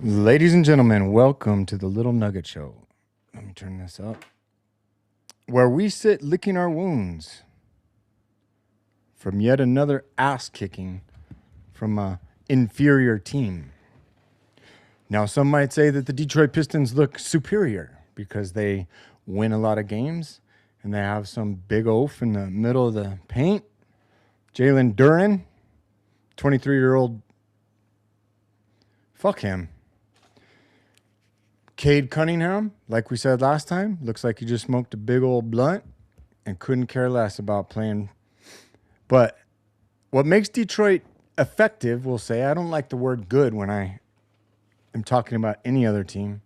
Ladies and gentlemen, welcome to the Little Nugget Show. Let me turn this up. Where we sit licking our wounds from yet another ass kicking from an inferior team. Now, some might say that the Detroit Pistons look superior because they win a lot of games and they have some big oaf in the middle of the paint. Jalen Duren, 23-year-old, fuck him. Cade Cunningham, like we said last time, looks like he just smoked a big old blunt and couldn't care less about playing. But what makes Detroit effective, we'll say, I don't like the word good when I am talking about any other team,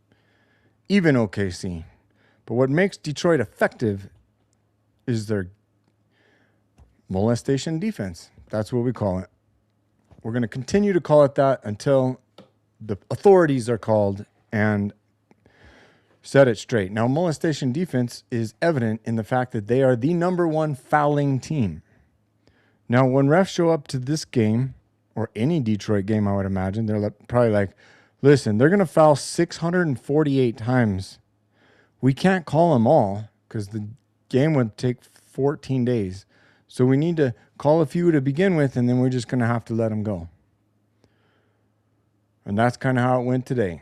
even OKC. But what makes Detroit effective is their molestation defense. That's what we call it. We're going to continue to call it that until the authorities are called and set it straight. Now, molestation defense is evident in the fact that they are the number one fouling team. Now, when refs show up to this game, or any Detroit game, I would imagine, they're probably like, listen, they're going to foul 648 times. We can't call them all because the game would take 14 days. So we need to call a few to begin with, and then we're just going to have to let them go. And that's kind of how it went today.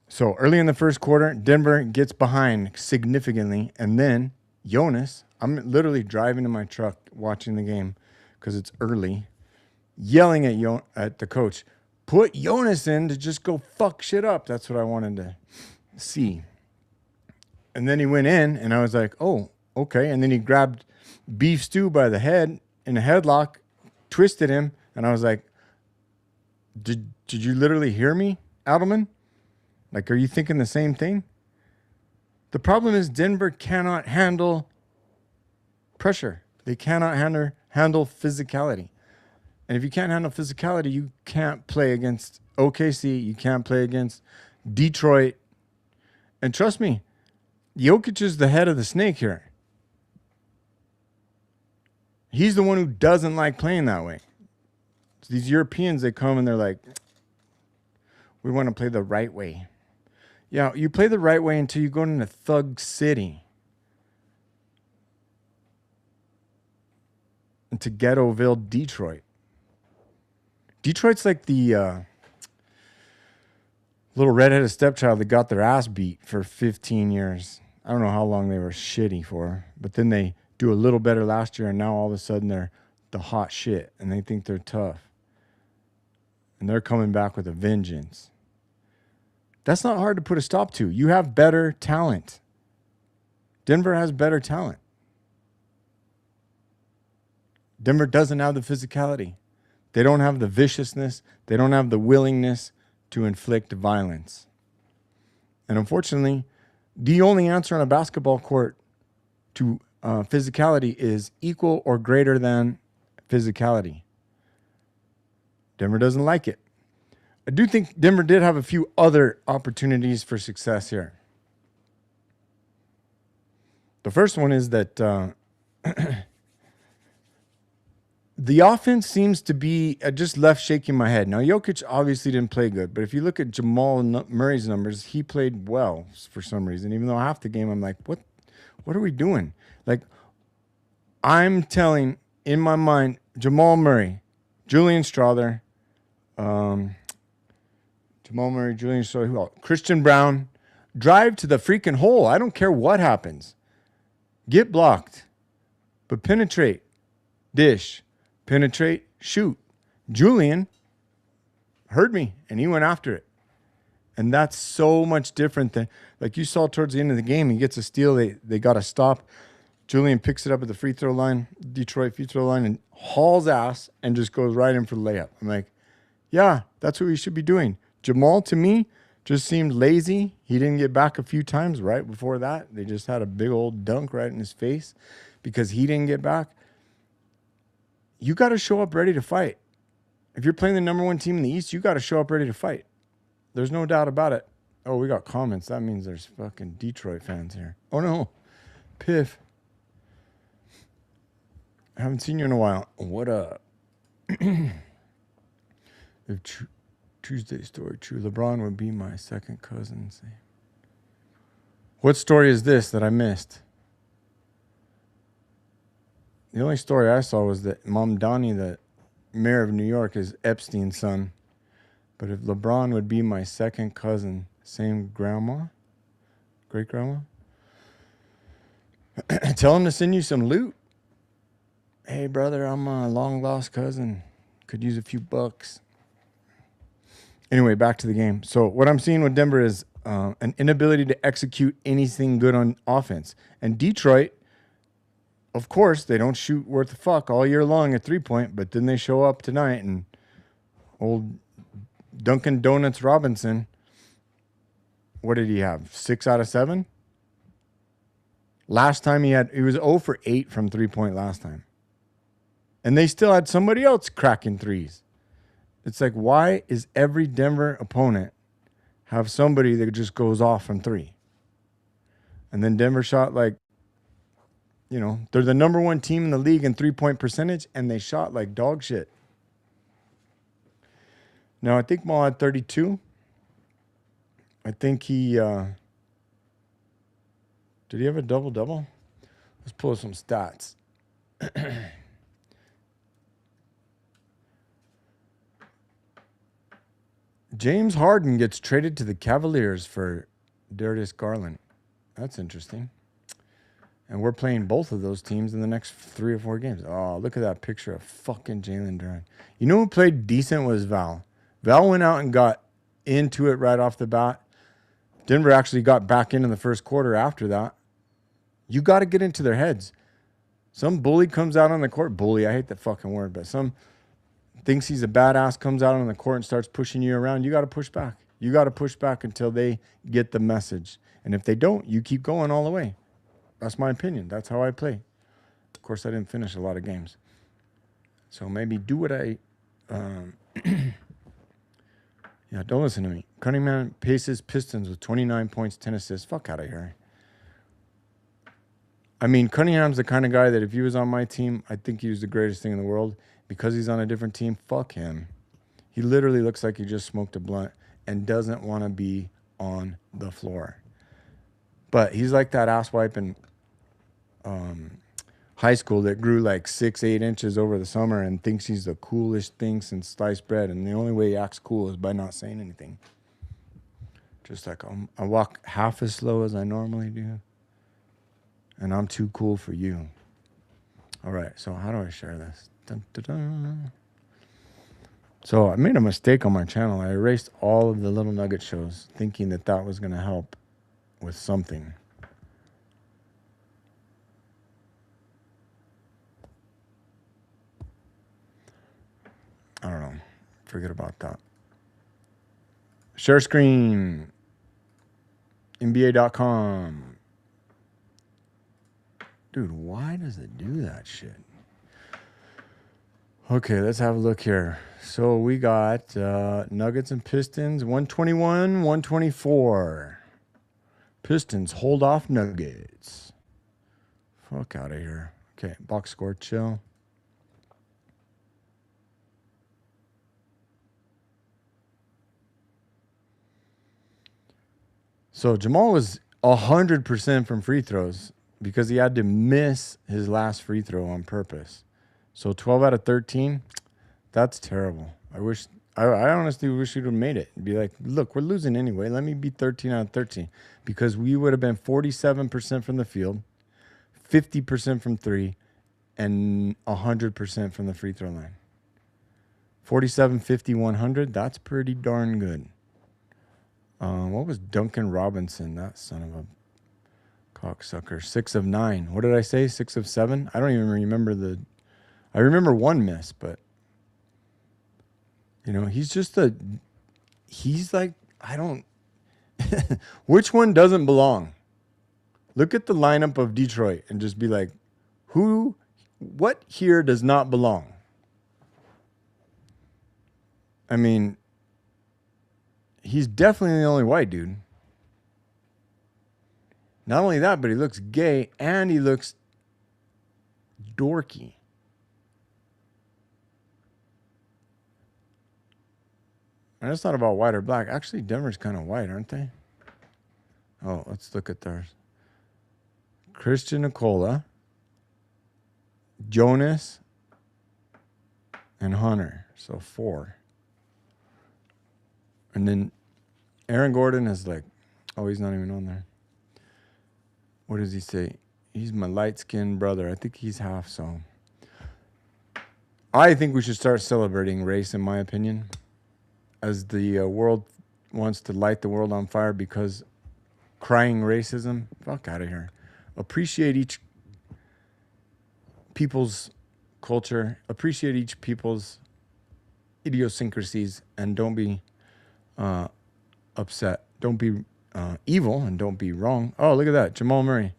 So early in the first quarter, Denver gets behind significantly. And then Jonas, I'm literally driving in my truck watching the game because it's early, yelling at the coach, put Jonas in to just go fuck shit up. That's what I wanted to see. And then he went in, and I was like, oh, okay. And then he grabbed Beef Stew by the head in a headlock, twisted him. And I was like, did you literally hear me, Adelman? Like, are you thinking the same thing? The problem is Denver cannot handle pressure. They cannot handle physicality. And if you can't handle physicality, you can't play against OKC. You can't play against Detroit. And trust me, Jokic is the head of the snake here. He's the one who doesn't like playing that way. So these Europeans, they come and they're like, we want to play the right way. Yeah, you play the right way until you go into Thug City. Into Ghettoville, Detroit. Detroit's like the little redheaded stepchild that got their ass beat for 15 years. I don't know how long they were shitty for, but then they do a little better last year, and now all of a sudden they're the hot shit, and they think they're tough. And they're coming back with a vengeance. That's not hard to put a stop to. You have better talent. Denver has better talent. Denver doesn't have the physicality. They don't have the viciousness. They don't have the willingness to inflict violence. And unfortunately, the only answer on a basketball court to physicality is equal or greater than physicality. Denver doesn't like it. I do think Denver did have a few other opportunities for success here. The first one is that the offense seems to be just left shaking my head. Now, Jokic obviously didn't play good, but if you look at Jamal Murray's numbers, he played well for some reason. Even though half the game, I'm like, what are we doing? Like, I'm telling, in my mind, Jamal Murray, Julian Strawther, Christian Brown, drive to the freaking hole. I don't care what happens. Get blocked, but penetrate, dish, penetrate, shoot. Julian heard me, and he went after it. And that's so much different than, like you saw towards the end of the game, he gets a steal. They got to stop. Julian picks it up at the free throw line, Detroit free throw line, and hauls ass and just goes right in for the layup. I'm like, yeah, that's what we should be doing. Jamal, to me, just seemed lazy. He didn't get back a few times right before that. They just had a big old dunk right in his face because he didn't get back. You got to show up ready to fight. If you're playing the number one team in the East, you got to show up ready to fight. There's no doubt about it. Oh, we got comments. That means there's fucking Detroit fans here. Oh, no. Piff. I haven't seen you in a while. What up? If Tuesday story true. LeBron would be my second cousin. What story is this that I missed? The only story I saw was that Mom Donnie, the mayor of New York, is Epstein's son. But if LeBron would be my second cousin, same grandma, great grandma, tell him to send you some loot. Hey, brother, I'm a long lost cousin. Could use a few bucks. Anyway, back to the game. So what I'm seeing with Denver is an inability to execute anything good on offense. And Detroit, of course, they don't shoot worth a fuck all year long at 3-point, but then they show up tonight and old Dunkin' Donuts Robinson, what did he have? 6 out of 7? Last time he was 0 for 8 from 3-point last time. And they still had somebody else cracking threes. It's like, why is every Denver opponent have somebody that just goes off from 3? And then Denver shot like, you know, they're the number 1 team in the league in 3-point percentage, and they shot like dog shit. Now, I think Maul had 32. I think he, did he have a double-double? Let's pull some stats. James Harden gets traded to the Cavaliers for Darius Garland. That's interesting. And we're playing both of those teams in the next 3 or 4 games. Oh, look at that picture of fucking Jalen Duren. You know who played decent was Val. Val went out and got into it right off the bat. Denver actually got back in the first quarter after that. You got to get into their heads. Some bully comes out on the court. Bully, I hate that fucking word, but some thinks he's a badass, comes out on the court and starts pushing you around. You got to push back. You got to push back until they get the message. And if they don't, you keep going all the way. That's my opinion. That's how I play. Of course, I didn't finish a lot of games. So maybe do what I... yeah, don't listen to me. Cunningham paces Pistons with 29 points, 10 assists. Fuck out of here. I mean, Cunningham's the kind of guy that if he was on my team, I think he was the greatest thing in the world. Because he's on a different team, fuck him. He literally looks like he just smoked a blunt and doesn't want to be on the floor. But he's like that asswipe in high school that grew like 6-8 inches over the summer and thinks he's the coolest thing since sliced bread. And the only way he acts cool is by not saying anything. Just like I walk half as slow as I normally do. And I'm too cool for you. All right, so how do I share this? Dun, dun, dun. So I made a mistake on my channel. I erased all of the Little Nugget shows thinking that that was going to help with something. I don't know. Forget about that. Share screen. NBA.com. Dude, why does it do that shit? Okay, let's have a look here. So we got Nuggets and Pistons, 121, 124. Pistons hold off Nuggets. Fuck out of here. Okay, box score, chill. So Jamal was 100% from free throws because he had to miss his last free throw on purpose. So 12 out of 13, that's terrible. I honestly wish we'd have made it. Be like, look, we're losing anyway. Let me be 13 out of 13. Because we would have been 47% from the field, 50% from 3, and 100% from the free throw line. 47, 50, 100, that's pretty darn good. What was Duncan Robinson? That son of a cocksucker. 6 of 9. What did I say? 6 of 7? I don't even remember I remember one miss, but you know, he's like, I don't, which one doesn't belong? Look at the lineup of Detroit and just be like, what here does not belong? I mean, he's definitely the only white dude. Not only that, but he looks gay and he looks dorky. And it's not about white or black. Actually, Denver's kind of white, aren't they? Oh, let's look at theirs. Christian Nicola, Jonas, and Hunter. So 4. And then Aaron Gordon is like, oh, he's not even on there. What does he say? He's my light-skinned brother. I think he's half, so. I think we should start celebrating race, in my opinion, as the world wants to light the world on fire because crying racism, fuck out of here. Appreciate each people's culture, appreciate each people's idiosyncrasies, and don't be upset. Don't be evil, and don't be wrong. Oh, look at that. Jamal Murray.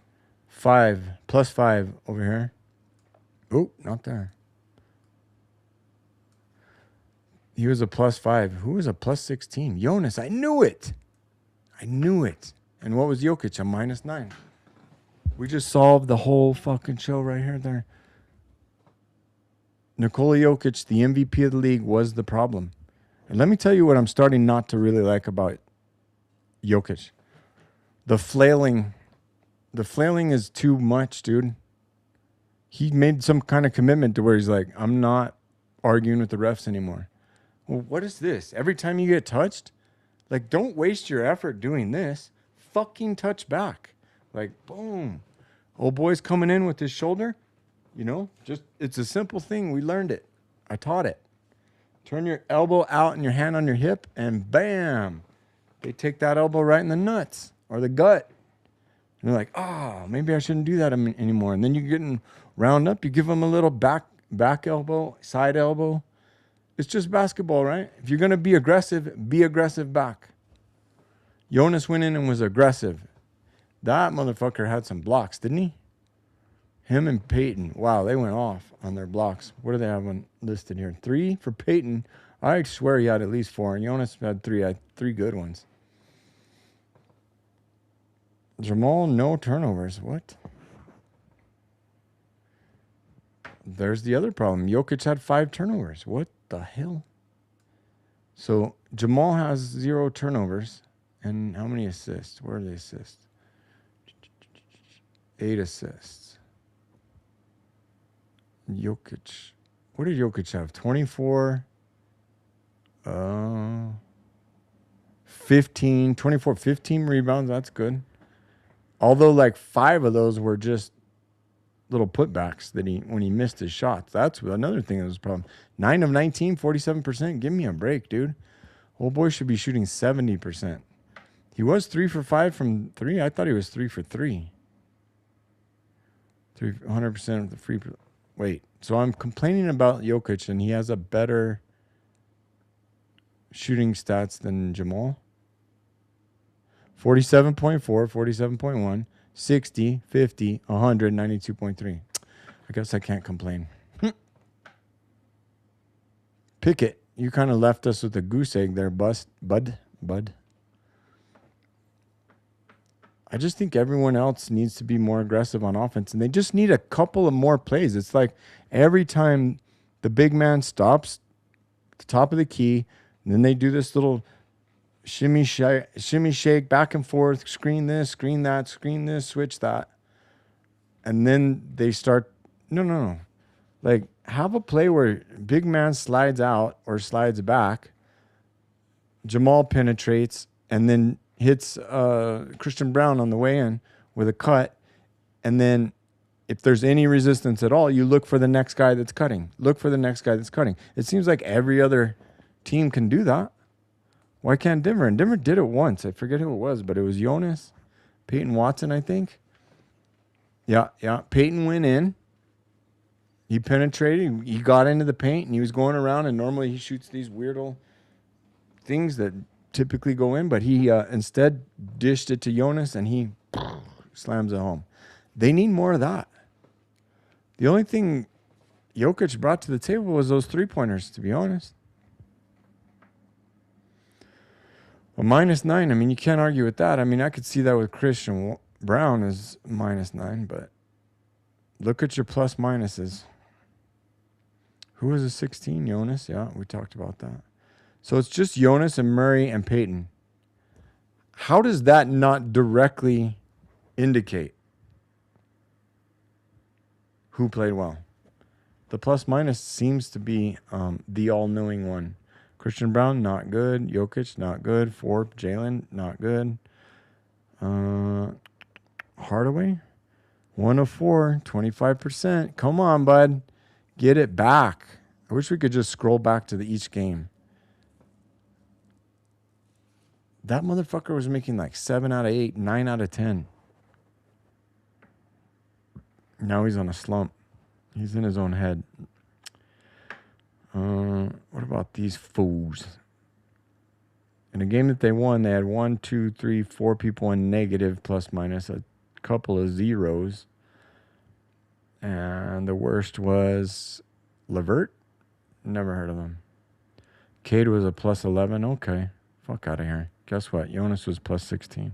5, +5 over here. Oh, not there. He was a +5. Who was a +16? Jonas. I knew it. I knew it. And what was Jokic? A -9. We just solved the whole fucking show right here. There. Nikola Jokic, the MVP of the league, was the problem. And let me tell you what I'm starting not to really like about Jokic. The flailing. The flailing is too much, dude. He made some kind of commitment to where he's like, I'm not arguing with the refs anymore. Well, what is this? Every time you get touched? Like, don't waste your effort doing this. Fucking touch back. Like, boom. Old boy's coming in with his shoulder. You know, just, it's a simple thing. We learned it. I taught it. Turn your elbow out and your hand on your hip, and bam. They take that elbow right in the nuts or the gut. And they're like, oh, maybe I shouldn't do that anymore. And then you're getting round up. You give them a little back elbow, side elbow. It's just basketball, right? If you're going to be aggressive back. Jonas went in and was aggressive. That motherfucker had some blocks, didn't he? Him and Peyton. Wow, they went off on their blocks. What do they have listed here? 3 for Peyton. I swear he had at least 4. And Jonas had 3. I had 3 good ones. Jamal, no turnovers. What? There's the other problem. Jokic had 5 turnovers. What the hell? So Jamal has 0 turnovers. And how many assists? Where are the assists? 8 assists. Jokic. What did Jokic have? 24. 15 rebounds. That's good. Although like 5 of those were just little putbacks that when he missed his shots. That's another thing that was a problem. 9 of 19, 47%. Give me a break, dude. Old boy should be shooting 70%. He was 3 for 5 from 3. I thought he was 3 for 3. 100% of the free. Wait, so I'm complaining about Jokic, and he has a better shooting stats than Jamal. 47.4, 47.1, 60, 50, 100, 92.3. I guess I can't complain. Pickett, you kind of left us with a goose egg there, bud. I just think everyone else needs to be more aggressive on offense, and they just need a couple of more plays. It's like every time the big man stops at the top of the key, and then they do this little shimmy shake, back and forth, screen this, screen that, screen this, switch that. And then they start, no. Like, have a play where big man slides out or slides back, Jamal penetrates, and then hits Christian Brown on the way in with a cut. And then if there's any resistance at all, you look for the next guy that's cutting. It seems like every other team can do that. Why can't Denver? And Denver did it once. I forget who it was, but it was Jonas, Peyton Watson, I think. Yeah. Peyton went in. He penetrated. He got into the paint, and he was going around, and normally he shoots these weirdo things that typically go in, but he instead dished it to Jonas, and he slams it home. They need more of that. The only thing Jokic brought to the table was those 3-pointers, to be honest. A -9, I mean, you can't argue with that. I mean, I could see that with Christian Brown as -9, but look at your plus minuses. Who was a 16? Jonas? Yeah, we talked about that. So it's just Jonas and Murray and Peyton. How does that not directly indicate who played well? The plus minus seems to be the all-knowing one. Christian Brown, not good. Jokic, not good. Forbes, Jalen, not good. Hardaway, 1 of 4, 25%. Come on, bud. Get it back. I wish we could just scroll back to each game. That motherfucker was making like 7 out of 8, 9 out of 10. Now he's on a slump. He's in his own head. What about these fools? In the game that they won, they had 1, 2, 3, 4 people in negative plus minus, a couple of zeros. And the worst was Levert. Never heard of him. Cade was a plus 11. Okay. Fuck out of here. Guess what? Jonas was plus 16.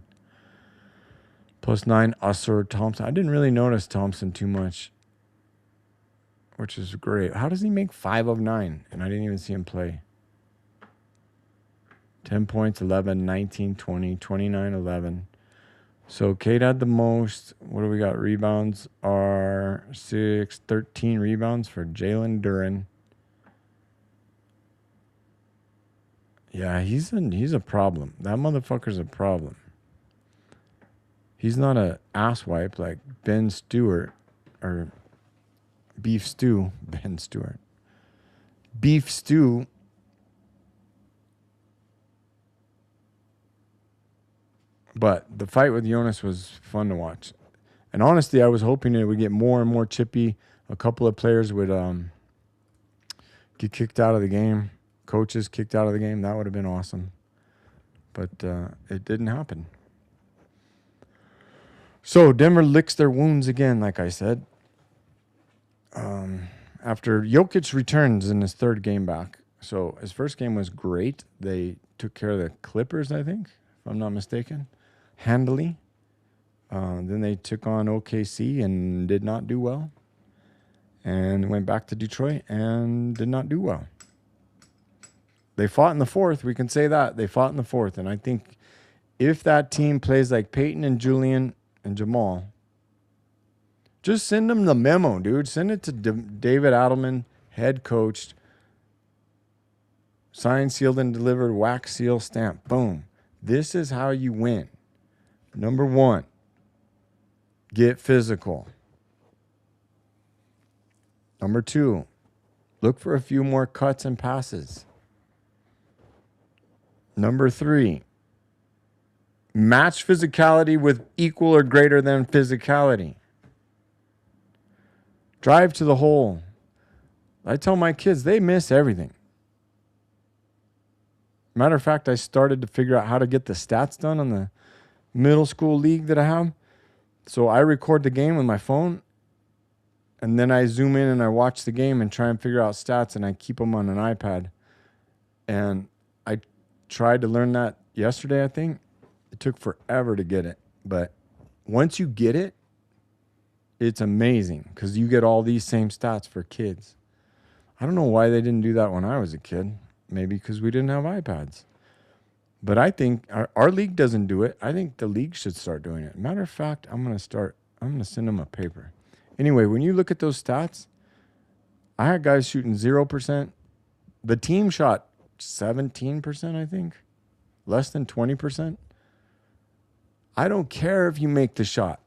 Plus 9, Usur Thompson. I didn't really notice Thompson too much, which is great. How does he make 5 of 9? And I didn't even see him play. 10 points, 11, 19, 20, 29, 11. So Cade had the most. What do we got? Rebounds are 6, 13 rebounds for Jalen Duren. Yeah, he's a problem. That motherfucker's a problem. He's not a asswipe like Ben Stewart or Beef Stew. Ben Stewart. Beef Stew. But the fight with Jonas was fun to watch. And honestly, I was hoping it would get more and more chippy. A couple of players would get kicked out of the game. Coaches kicked out of the game. That would have been awesome. But it didn't happen. So Denver licks their wounds again, like I said. After Jokic returns in his third game back. So his first game was great. They took care of the Clippers, I think, if I'm not mistaken, handily. Then they took on OKC and did not do well. And went back to Detroit and did not do well. They fought in the fourth. We can say that. They fought in the fourth. And I think if that team plays like Peyton and Julian and Jamal, just send them the memo, dude. Send it to David Adelman, head coach. Signed, sealed, and delivered, wax seal stamp. Boom. This is how you win. Number 1, get physical. Number 2, look for a few more cuts and passes. Number 3, match physicality with equal or greater than physicality. Drive to the hole. I tell my kids, they miss everything. Matter of fact, I started to figure out how to get the stats done on the middle school league that I have. So I record the game with my phone, and then I zoom in and I watch the game and try and figure out stats, and I keep them on an iPad. And I tried to learn that yesterday, I think. It took forever to get it. But once you get it, it's amazing because you get all these same stats for kids. I don't know why they didn't do that when I was a kid. Maybe because we didn't have iPads. But I think our league doesn't do it. I think the league should start doing it. Matter of fact, I'm going to send them a paper. Anyway, when you look at those stats, I had guys shooting 0%. The team shot 17%, I think. Less than 20%. I don't care if you make the shot.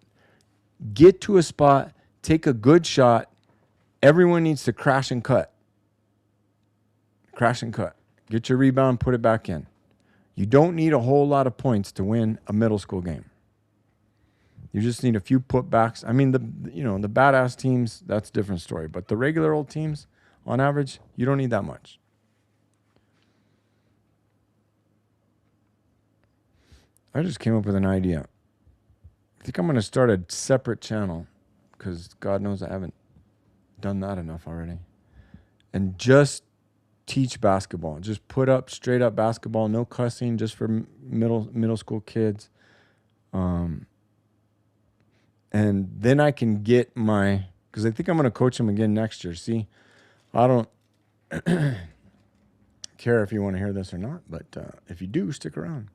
Get to a spot, take a good shot. Everyone needs to crash and cut. Crash and cut. Get your rebound, put it back in. You don't need a whole lot of points to win a middle school game. You just need a few putbacks. I mean, the badass teams, that's a different story. But the regular old teams, on average, you don't need that much. I just came up with an idea. I think I'm going to start a separate channel because God knows I haven't done that enough already. And just teach basketball. Just put up straight up basketball, no cussing, just for middle school kids. And then I can get because I think I'm going to coach them again next year. See, I don't care if you want to hear this or not, but if you do, stick around.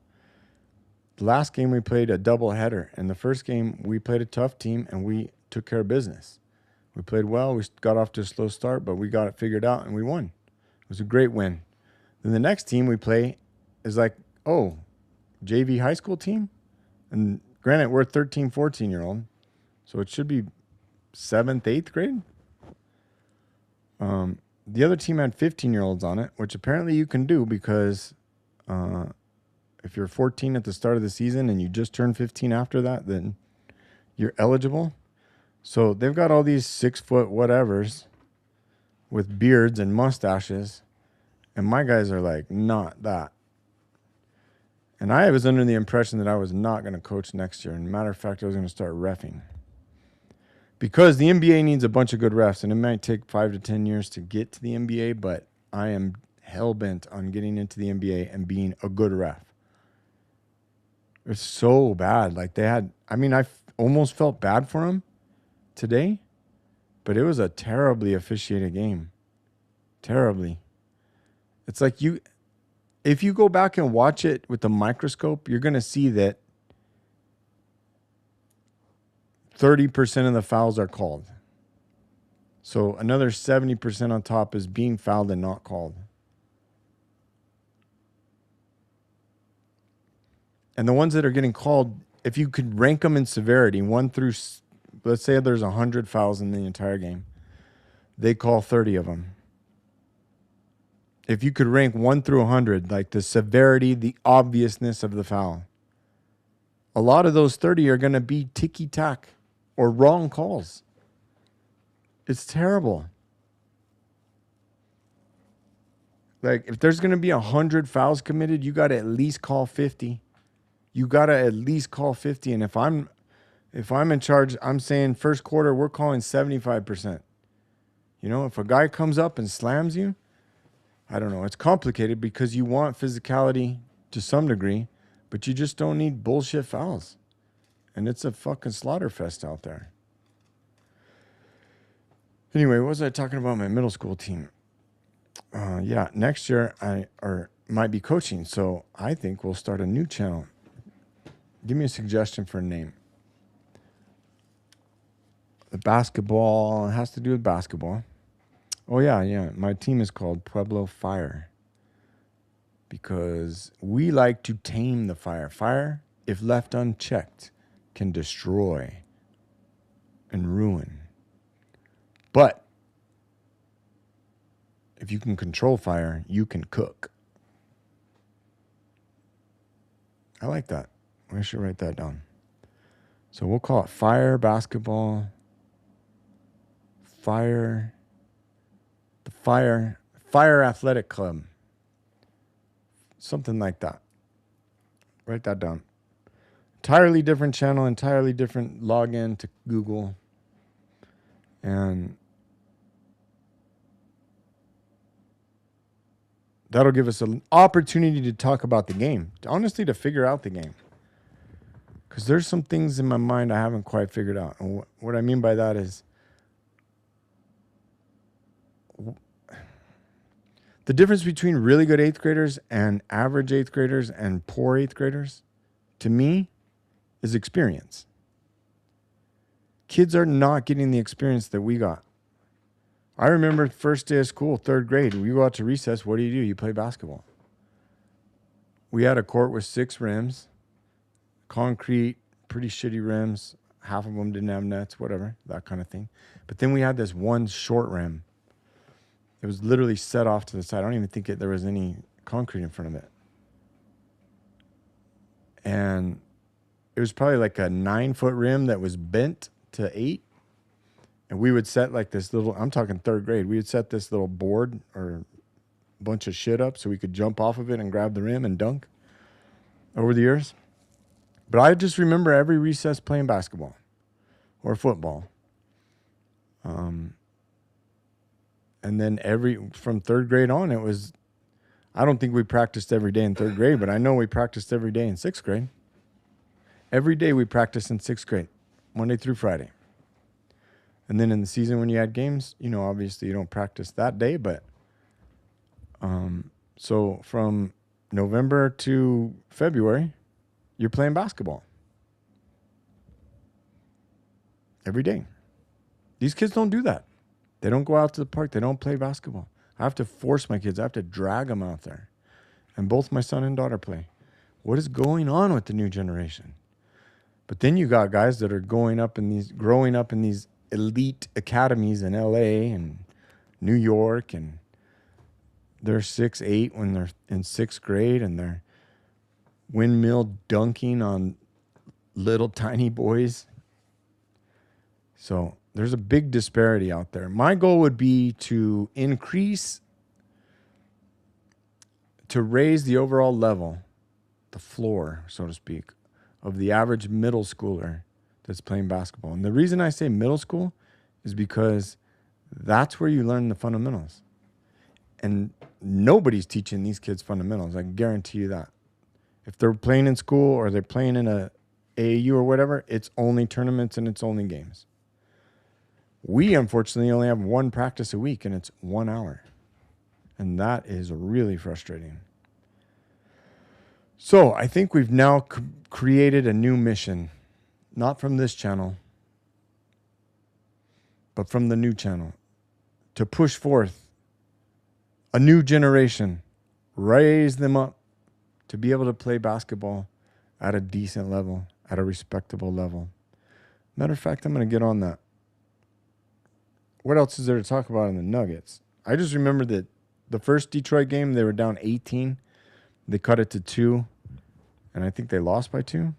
The last game we played a doubleheader, and the first game we played a tough team and we took care of business. We played well. We got off to a slow start, but we got it figured out and we won. It was a great win. Then the next team we play is like, oh, JV high school team? And granted, we're 13, 14-year-old, so it should be 7th, 8th grade. The other team had 15-year-olds on it, which apparently you can do because if you're 14 at the start of the season and you just turn 15 after that, then you're eligible. So they've got all these 6-foot whatevers with beards and mustaches, and my guys are like, not that. And I was under the impression that I was not going to coach next year. And matter of fact, I was going to start reffing. Because the NBA needs a bunch of good refs, and it might take 5 to 10 years to get to the NBA, but I am hell-bent on getting into the NBA and being a good ref. It's so bad. Like I almost felt bad for them today, but it was a terribly officiated game. Terribly. It's like if you go back and watch it with the microscope, you're going to see that 30% of the fouls are called. So another 70% on top is being fouled and not called. And the ones that are getting called, if you could rank them in severity, 1 through, let's say there's 100 fouls in the entire game, they call 30 of them. If you could rank 1 through 100, like the severity, the obviousness of the foul, a lot of those 30 are going to be ticky-tack or wrong calls. It's terrible. Like, if there's going to be 100 fouls committed, you got to at least call 50. You got to at least call 50. And if I'm in charge, I'm saying first quarter, we're calling 75%. You know, if a guy comes up and slams you, I don't know. It's complicated because you want physicality to some degree, but you just don't need bullshit fouls. And it's a fucking slaughter fest out there. Anyway, what was I talking about? My middle school team. Yeah, next year I might be coaching, so I think we'll start a new channel. Give me a suggestion for a name. The basketball, it has to do with basketball. Oh, yeah. My team is called Pueblo Fire because we like to tame the fire. Fire, if left unchecked, can destroy and ruin. But if you can control fire, you can cook. I like that. I should write that down. So we'll call it Fire Basketball. Fire Athletic Club. Something like that. Write that down. Entirely different channel, entirely different login to Google. And that'll give us an opportunity to talk about the game. Honestly, to figure out the game. Because there's some things in my mind I haven't quite figured out. And what I mean by that is the difference between really good 8th graders and average 8th graders and poor 8th graders, to me, is experience. Kids are not getting the experience that we got. I remember first day of school, 3rd grade, we go out to recess. What do? You play basketball. We had a court with 6 rims, concrete, pretty shitty rims. Half of them didn't have nets, whatever, that kind of thing. But then we had this one short rim. It was literally set off to the side. I don't even think there was any concrete in front of it. And it was probably like a 9-foot rim that was bent to 8. And we would set like this little, I'm talking 3rd grade, we would set this little board or bunch of shit up so we could jump off of it and grab the rim and dunk over the years. But I just remember every recess playing basketball or football. And then from 3rd grade on, it was, I don't think we practiced every day in 3rd grade, but I know we practiced every day in 6th grade. Every day we practiced in 6th grade, Monday through Friday. And then in the season when you had games, you know, obviously you don't practice that day, but So from November to February, you're playing basketball every day. These kids don't do that. They don't go out to the park. They don't play basketball. I have to force my kids. I have to drag them out there. And both my son and daughter play. What is going on with the new generation? But then you got guys that are growing up in these elite academies in LA and New York, and they're 6'8" when they're in 6th grade, and they're windmill dunking on little tiny boys. So there's a big disparity out there. My goal would be to raise the overall level, the floor, so to speak, of the average middle schooler that's playing basketball. And the reason I say middle school is because that's where you learn the fundamentals. And nobody's teaching these kids fundamentals. I can guarantee you that. If they're playing in school or they're playing in a AAU or whatever, it's only tournaments and it's only games. We, unfortunately, only have one practice a week, and it's 1 hour. And that is really frustrating. So I think we've now created a new mission, not from this channel, but from the new channel, to push forth a new generation, raise them up to be able to play basketball at a decent level, at a respectable level. Matter of fact, I'm going to get on that. What else is there to talk about in the Nuggets? I just remember that the first Detroit game, they were down 18. They cut it to 2, and I think they lost by 2.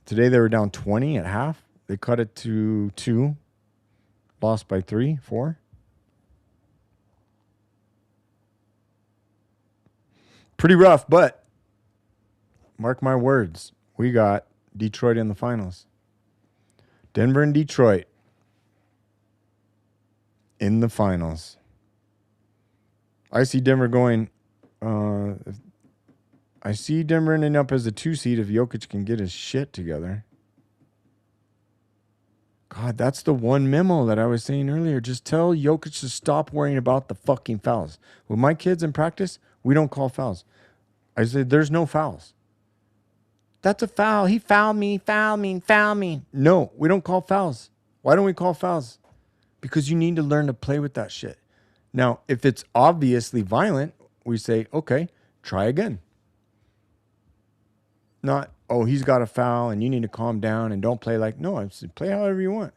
Today they were down 20 at half. They cut it to 2, lost by 3, 4. Pretty rough, but mark my words, we got Detroit in the finals. Denver and Detroit in the finals. I see Denver going. I see Denver ending up as the 2 seed if Jokic can get his shit together. God, that's the one memo that I was saying earlier. Just tell Jokic to stop worrying about the fucking fouls. With my kids in practice, we don't call fouls. I said, there's no fouls. That's a foul. He fouled me, foul me, foul me. No, we don't call fouls. Why don't we call fouls? Because you need to learn to play with that shit. Now, if it's obviously violent, we say, okay, try again. Not, oh, he's got a foul and you need to calm down and don't play like, no, I said, play however you want.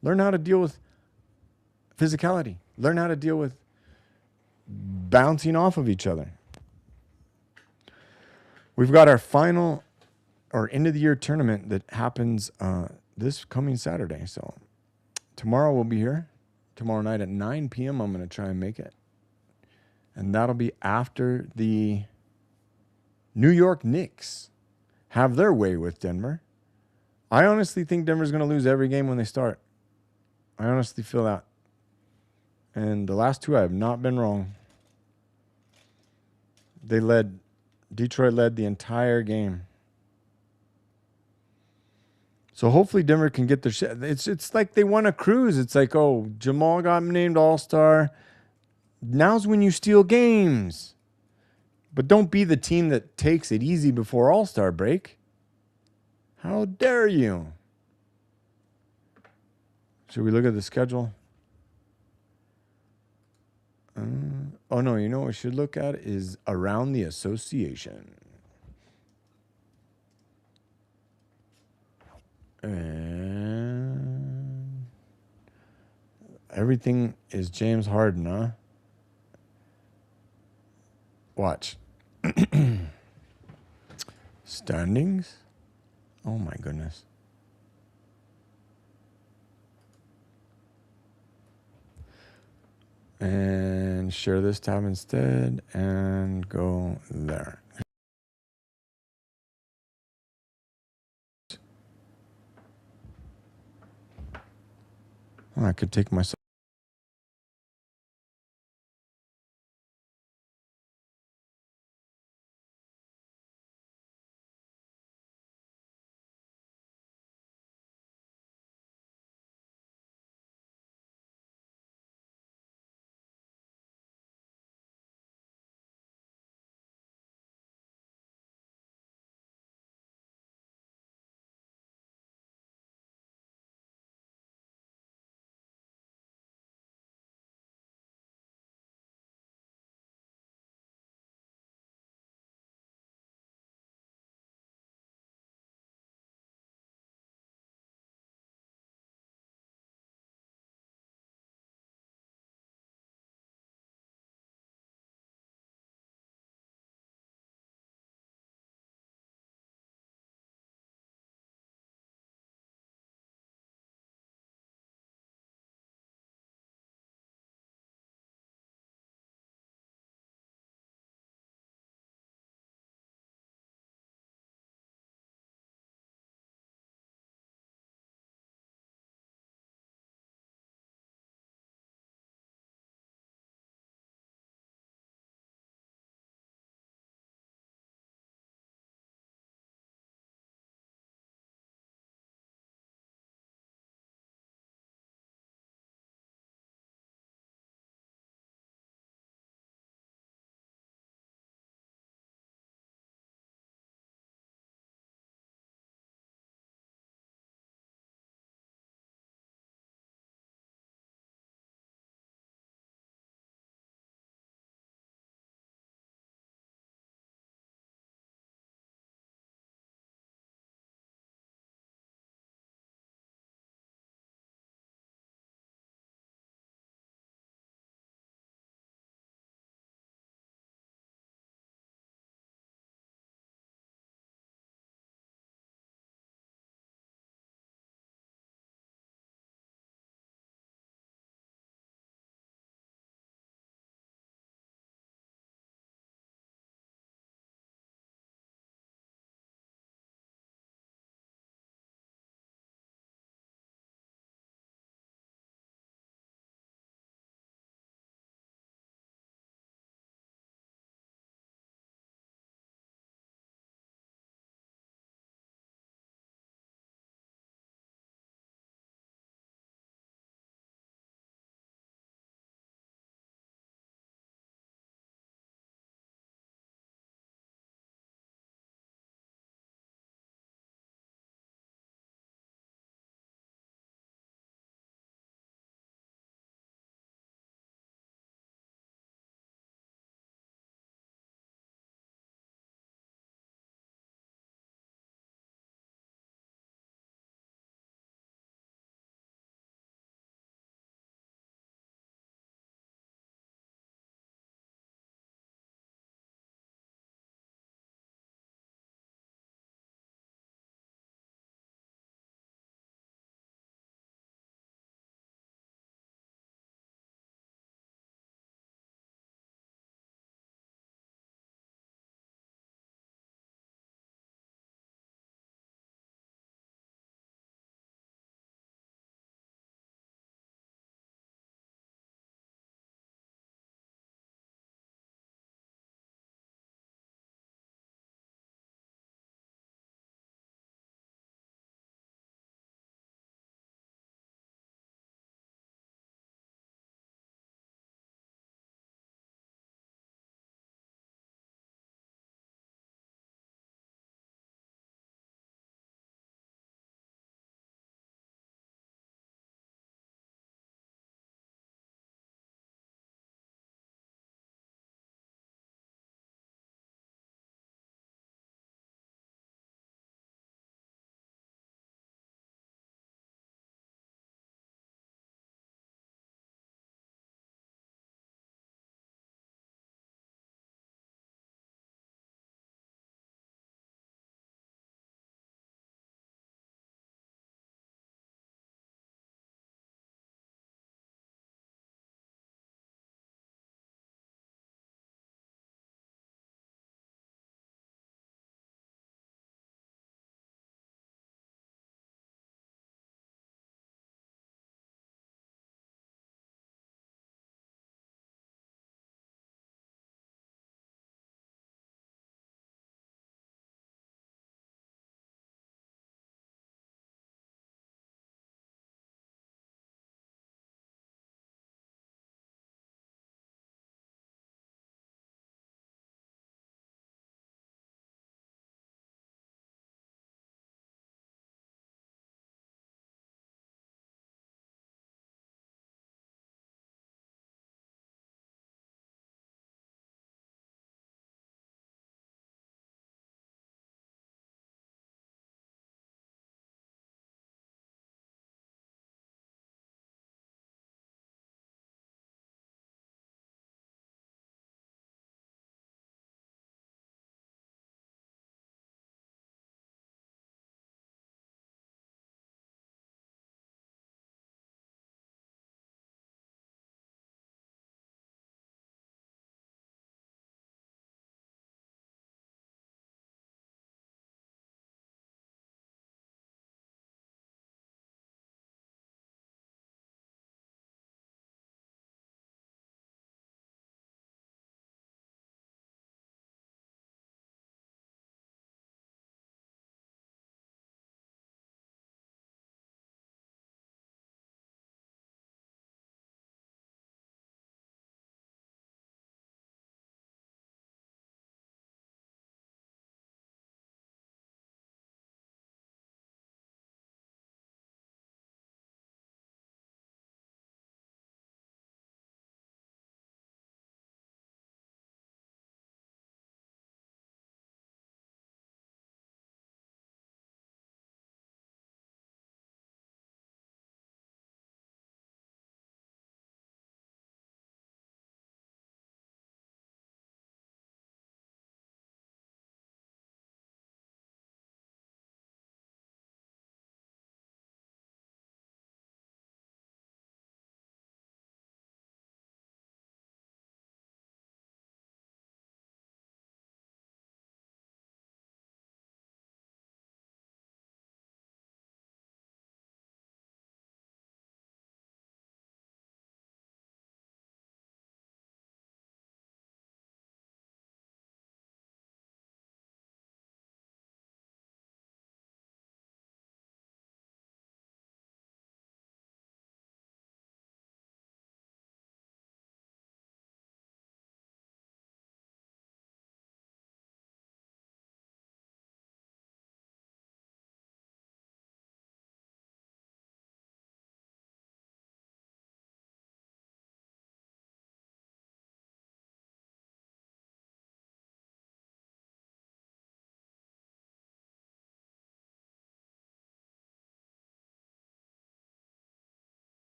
Learn how to deal with physicality. Learn how to deal with bouncing off of each other. We've got our final or end of the year tournament that happens this coming Saturday. So tomorrow we'll be here. Tomorrow night at 9 p.m. I'm going to try and make it. And that'll be after the New York Knicks have their way with Denver. I honestly think Denver's going to lose every game when they start. I honestly feel that. And the last 2, I have not been wrong. Detroit led the entire game. So hopefully Denver can get their shit. It's like they won a cruise. It's like, oh, Jamal got named All-Star. Now's when you steal games. But don't be the team that takes it easy before All-Star break. How dare you? Should we look at the schedule? Oh, no, you know what we should look at is around the association. And everything is James Harden, huh? Watch. Standings? Oh, my goodness. And share this tab instead and go there. Oh, I could take myself.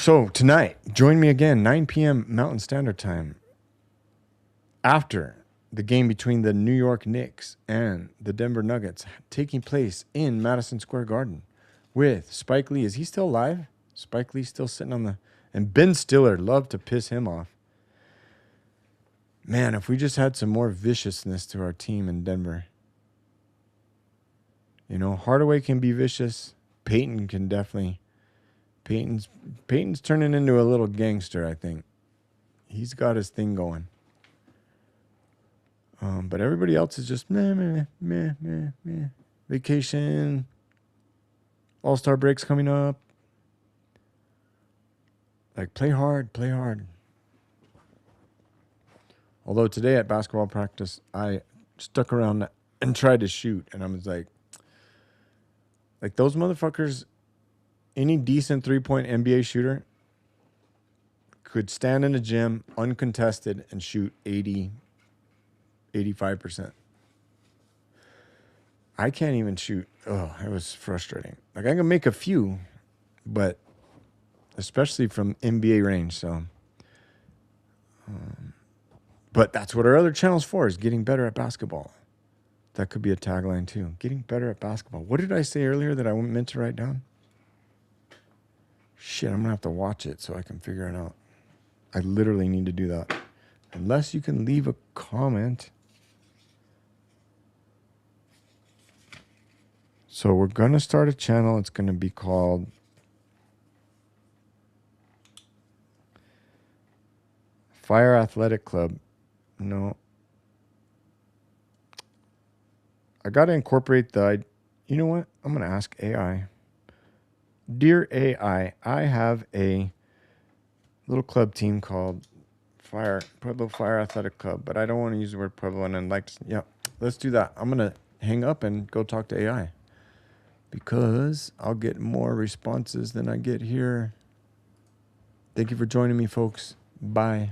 So tonight, join me again, 9 p.m. Mountain Standard Time, after the game between the New York Knicks and the Denver Nuggets, taking place in Madison Square Garden, with Spike Lee. Is he still alive? Spike Lee still sitting on the... And Ben Stiller, love to piss him off. Man, if we just had some more viciousness to our team in Denver. You know, Hardaway can be vicious. Peyton can definitely... Peyton's turning into a little gangster, I think. He's got his thing going. But everybody else is just meh. Vacation. All-Star break's coming up. Like, play hard. Although today at basketball practice, I stuck around and tried to shoot. And I was like those motherfuckers, any decent three-point NBA shooter could stand in a gym uncontested and shoot 80, 85%. I can't even shoot. Oh, it was frustrating. Like, I can make a few, but especially from NBA range. So, but that's what our other channel's for, is getting better at basketball. That could be a tagline too. Getting better at basketball. What did I say earlier that I meant to write down? Shit, I'm going to have to watch it so I can figure it out. I literally need to do that. Unless you can leave a comment. So we're going to start a channel. It's going to be called Fire Athletic Club. No. I got to incorporate the... You know what? I'm going to ask AI. Dear AI, I have a little club team called Pueblo Fire Athletic Club, but I don't want to use the word Pueblo, and yeah, let's do that. I'm going to hang up and go talk to AI, because I'll get more responses than I get here. Thank you for joining me, folks. Bye.